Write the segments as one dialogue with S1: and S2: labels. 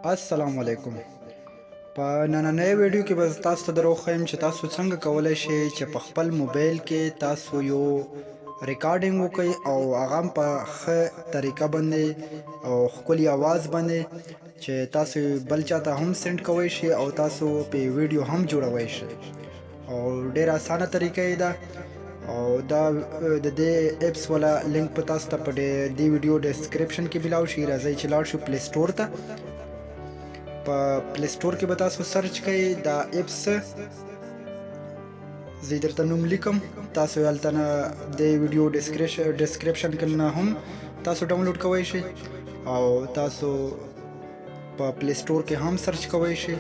S1: السلام علیکم. په نننۍ ویډیو کې به تاسو ته دروښیم چې تاسو څنګه کولی شئ چې په خپل موبایل کې تاسو یو ریکارډینګ وکړئ او هغه هم په ښه طریقه باندې او ښکلي اواز باندې چې تاسو بل چاته هم سینډ کوی شئ او تاسو پې ویډیو هم جوړوی شئ او ډېره اسانه طریقه یې ده. او دا د دې اپس والا لینک په تاسو ته په دې ویډیو ډسکرپشن کې ملاو شي. راځئ چې لاړ شو پلی سټور ته. په پلی سټور کې به تاسو سرچ کوئ دا اپس. زه درته نوم لیکم، تاسو هلته نه د ویډیو ډسکرپشن کې نه هم تاسو ډاونلوډ کوی شئ او تاسو په پلی سټور کې هم سرچ کوی شئ.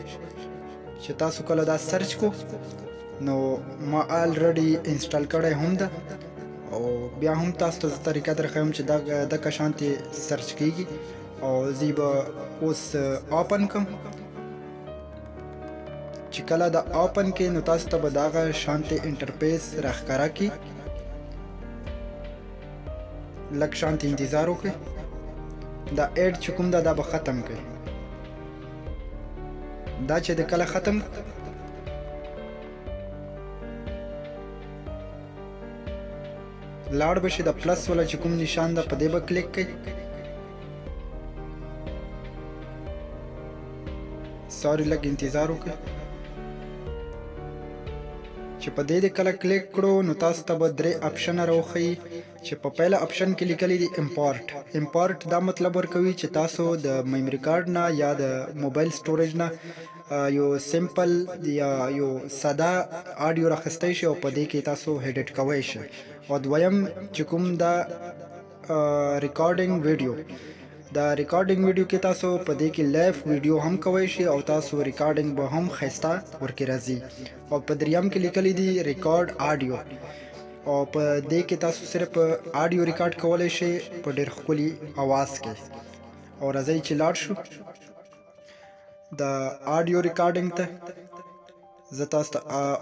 S1: چې تاسو کله دا سرچ کو نو ما الریډي انسټال کړی هم ده او بیا هم تاسو ته طریقه درښیم چې دغه شانتې سرچ کیږي او زه به اوس اوپن کړم. چې کله دا اوپن کې نو تاسو ته به دغه شانتې انټرفیس راښکاره کړي. لږ شانتې انتظار وکړئ. دا ایډ چې کوم ده دا به ختم کړئ. دا چې د کله ختم لاړ بشي د پلس والا چې کوم نشان ده په دې به کلیک کړئ. سوري لږ انتظار وکړئ. چې په دې کله کلیک کړو نو تاسو ته به درې اپشنه راوښیي چې په پیله اپشن کې لیکلي دي امپورټ. دا مطلب ورکوي چې تاسو د میموري کارډ نه یا د موبایل سټوریج نه یو سمپل یا یو ساده آډیو راخستی شي او په دې کې تاسو هډیټ کوی شئ. او دویم چې کوم دا ریکارډینګ ویډیو کې تاسو په دې کې لایف ویډیو هم کوی شئ او تاسو ریکارډینګ به هم ښایسته ورکې راځي. او په دریم کې لیکلی دي ریکارډ آډیو او په دې کې تاسو صرف آډیو ریکارډ کولی شئ په ډېر ښکلي اواز کې. او راځئ چې لاړ شو د آډیو ریکارډینګ ته. زه تاسو ته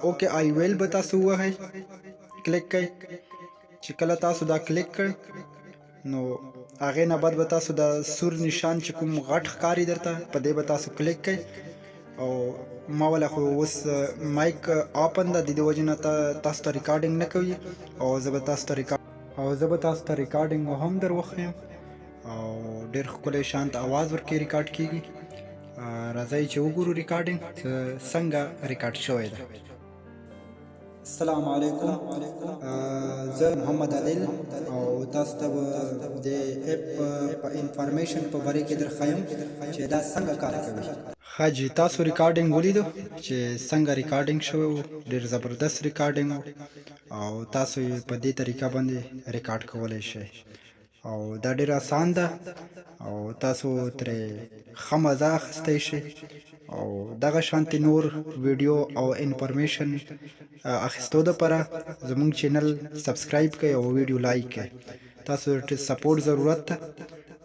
S1: اوکې آی ویل به تاسو ووهئ، کلیک کړئ. چې کله تاسو دا کلیک کړئ نو هغې نه بعد به تاسو د سور نشان چې کوم غټ ښکاري درته په دې به تاسو کلیک کړئ. او ما ولا خو اوس مایک اوپن ده، د دې وجې نه تاسو ته ریکارډینګ نه کوي او زه به تاسو ته ریکارډینګ هم در وښیم او ډېر ښکلی شانت اواز ورکې ریکارډ کیږي. راځئ چې وګورو ریکارډینګ څنګه ریکارډ شوی ده. السلام علیکم، زه محمد عادل او تاسو ته به د اپ په انفارمیشن په باره کې درښیم چې دا څنګه کار کوي. ښه جي، تاسو ریکارډینګ ولیدو چې څنګه ریکارډینګ شوی و. ډېر زبردست ریکارډینګ و او تاسو یې په دې طریقه باندې ریکارډ کولی شئ او دا ډېر آسان ده او تاسو ترې ښه مزه اخیستی شئ. او دغه شانتې نور ویډیو او انفارمیشن اخیستو دپاره زموږ چینل سبسکرایب کړئ او ویډیو لایک کړئ. تاسو سپورټ ضرورت ده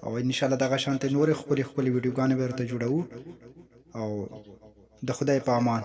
S1: او انشاءالله دغه شانتې نورې ښکلې ویډیوګانې به درته جوړوو او د خدای په امان.